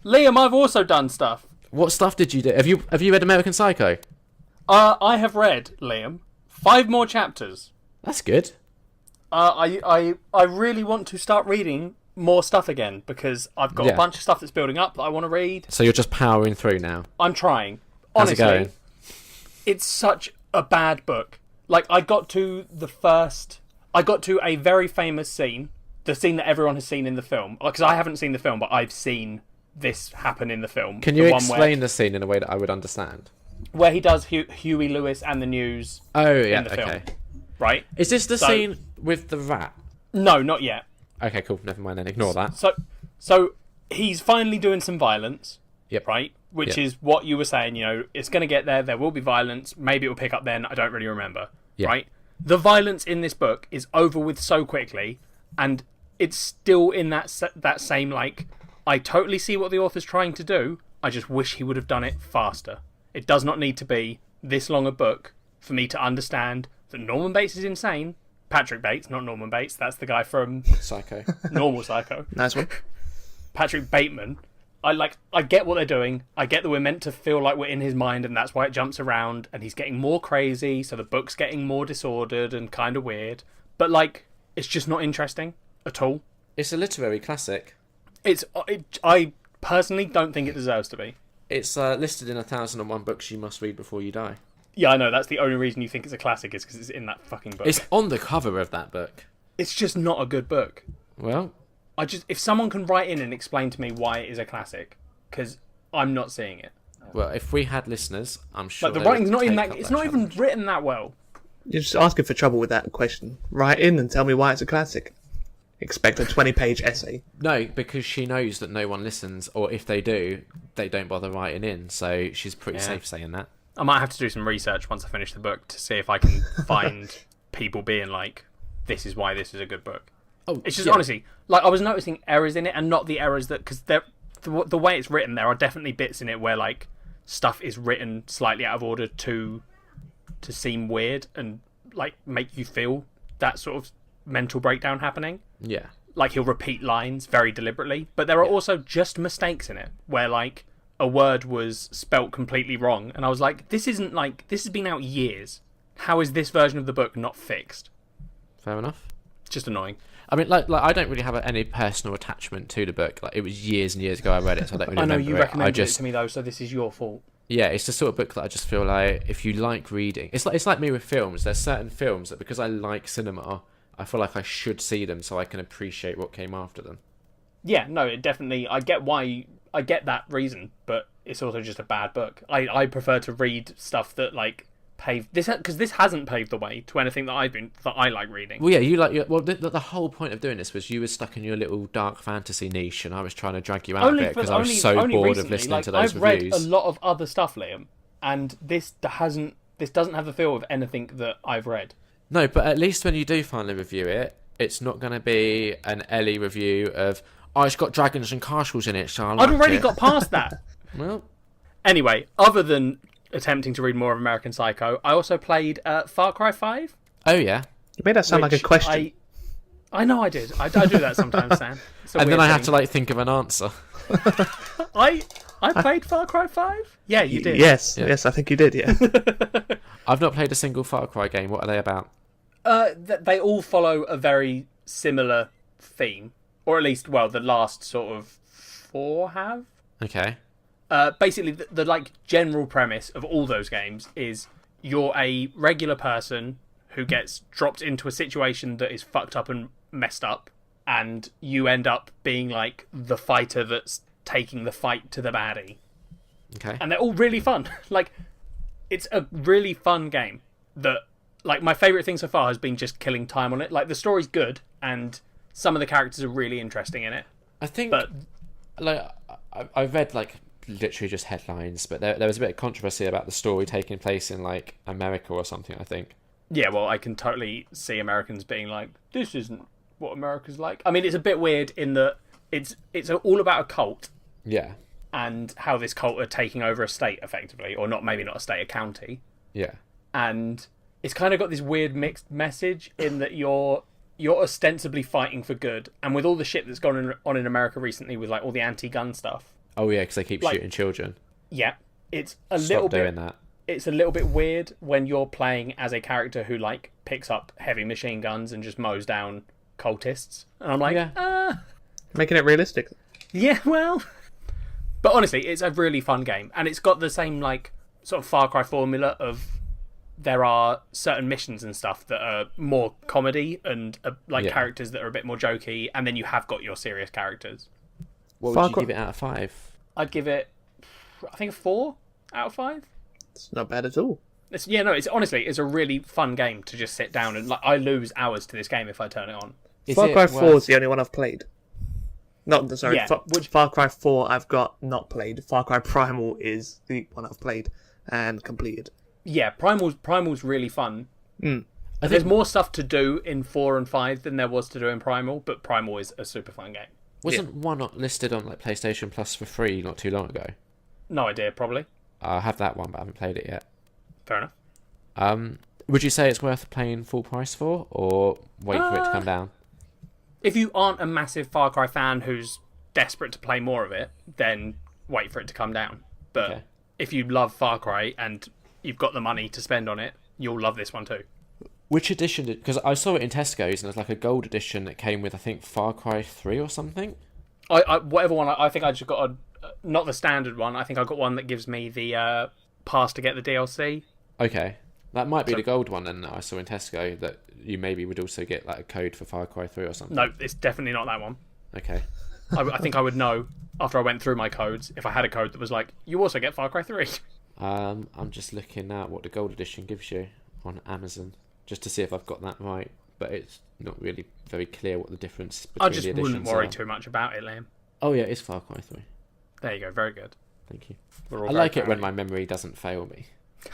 Liam, I've also done stuff. What stuff did you do? Have you read American Psycho? I have read, Liam, 5 more chapters. That's good. I really want to start reading more stuff again because I've got a Yeah. bunch of stuff that's building up that I want to read. So you're just powering through now. I'm trying. How's it Honestly, going? it's such a bad book. Like, I got to a very famous scene, the scene that everyone has seen in the film. Because I haven't seen the film, but I've seen this happen in the film. Can The you one explain the scene in a way that I would understand? where he does Huey Lewis and the News Oh yeah, in the film, okay. right? Is this the scene with the rat? No, not yet. Okay, cool. Never mind then. Ignore that. So he's finally doing some violence, Yep. right? Which Yep. is what you were saying. You know, it's going to get there. There will be violence. Maybe it will pick up then. I don't really remember. Yeah. Right? The violence in this book is over with so quickly, and it's still in that same like. I totally see what the author's trying to do. I just wish he would have done it faster. It does not need to be this long a book for me to understand that Norman Bates is insane. Patrick Bates, not Norman Bates. That's the guy from Psycho. Normal Psycho. Nice one. Patrick Bateman. I get what they're doing. I get that we're meant to feel like we're in his mind and that's why it jumps around and he's getting more crazy, so the book's getting more disordered and kind of weird. But like, it's just not interesting at all. It's a literary classic. I personally don't think it deserves to be. It's listed in 1001 books you must read before you die. Yeah, I know. That's the only reason you think it's a classic is because it's in that fucking book. It's on the cover of that book. It's just not a good book. Well, If someone can write in and explain to me why it is a classic, because I'm not seeing it. if we had listeners, I'm sure. Like, the they would writing's not even take that. up It's that not even challenge. written that well. You're just asking for trouble with that question. Write in and tell me why it's a classic. Expect a 20-page essay. No, because she knows that no one listens, or if they do, they don't bother writing in. So she's pretty safe saying that. I might have to do some research once I finish the book to see if I can find people being like, "This is why this is a good book." Oh, It's just honestly, like, I was noticing errors in it, and not the errors that because the way it's written, there are definitely bits in it where like stuff is written slightly out of order to seem weird and like make you feel that sort of mental breakdown happening. Yeah. Like, he'll repeat lines very deliberately, but there are also just mistakes in it where like a word was spelt completely wrong, and I was like, this has been out years. How is this version of the book not fixed? Fair enough. It's just annoying. I mean, like I don't really have any personal attachment to the book. Like, it was years and years ago I read it, so I don't really I know remember you it. recommended it to me though, so this is your fault. Yeah, it's the sort of book that I just feel like if you like reading, it's like me with films. There's certain films that because I like cinema, I feel like I should see them so I can appreciate what came after them. Yeah, no, it definitely. I get that reason, but it's also just a bad book. I prefer to read stuff that like paved this because this hasn't paved the way to anything that I like reading. Well, yeah, you like. Well, the whole point of doing this was you were stuck in your little dark fantasy niche, and I was trying to drag you out of it because I was so bored recently, of listening like, to those I've reviews. read a lot of other stuff, Liam, and this doesn't have the feel of anything that I've read. No, but at least when you do finally review it, it's not going to be an Ellie review of, oh, it's got dragons and castles in it, so I I'd liked already it. got past that. Well, Anyway, other than attempting to read more of American Psycho, I also played Far Cry 5. oh yeah. You made that sound like a which question. I know I did. I do that sometimes, Sam. It's a And then weird I have thing. to like think of an answer. I played Far Cry 5? Yeah, you did. Yes, Yeah. yes, I think you did, yeah. I've not played a single Far Cry game. What are they about? They all follow a very similar theme. Or at least, well, the last sort of 4 have. Okay. Basically, the like general premise of all those games is you're a regular person who gets dropped into a situation that is fucked up and messed up, and you end up being like the fighter that's taking the fight to the baddie. Okay. And they're all really fun. Like, it's a really fun game that, like, my favourite thing so far has been just killing time on it. Like, the story's good, and some of the characters are really interesting in it. I think, But like, I read like literally just headlines, but there was a bit of controversy about the story taking place in like America or something. I think. yeah, well, I can totally see Americans being like, this isn't what America's like. I mean, it's a bit weird in that it's all about a cult Yeah. and how this cult are taking over a state, effectively. Or not, maybe not a state, a county. Yeah. And it's kind of got this weird mixed message in that you're ostensibly fighting for good, and with all the shit that's gone on in America recently with like all the anti-gun stuff, Oh yeah, because they keep Like- shooting children. Yeah, it's a Stop little doing bit. that. It's a little bit weird when you're playing as a character who like picks up heavy machine guns and just mows down cultists, and I'm like, Yeah. Making it realistic. Yeah, well. But honestly, it's a really fun game, and it's got the same like sort of Far Cry formula of there are certain missions and stuff that are more comedy and like Yeah. characters that are a bit more jokey, and then you have got your serious characters. What Far would you Cry- give it out of 5? I'd give it, I think, a 4 out of 5. It's not bad at all. It's honestly, it's a really fun game to just sit down and like. I lose hours to this game if I turn it on. Is Far it Cry 4 worth- is the only one I've played. Not sorry. Yeah, Far Cry 4 I've got not played. Far Cry Primal is the one I've played and completed. Yeah, Primal's really fun. Mm. There's more stuff to do in 4 and 5 than there was to do in Primal, but Primal is a super fun game. Wasn't one not listed on like PlayStation Plus for free not too long ago? No idea, probably. I have that one, but I haven't played it yet. Fair enough. Would you say it's worth paying full price for, or wait for it to come down? If you aren't a massive Far Cry fan who's desperate to play more of it, then wait for it to come down. But Okay. if you love Far Cry and you've got the money to spend on it, you'll love this one too. Which edition? Because I saw it in Tesco's, and it's like a gold edition that came with, I think, Far Cry 3 or something. Whatever one, I think I just got not the standard one. I think I got one that gives me the pass to get the DLC. Okay. That might be So- the gold one then that I saw in Tesco, that you maybe would also get like a code for Far Cry 3 or something. No, it's definitely not that one. Okay. I think I would know after I went through my codes if I had a code that was like, you also get Far Cry 3. I'm just looking at what the gold edition gives you on Amazon, just to see if I've got that right. But it's not really very clear what the difference between I the just editions wouldn't worry are. too much about it, Liam. Oh yeah, it's Far Cry 3. There you go, very good. Thank you. We're all I very like it proud when of my memory doesn't fail me. you.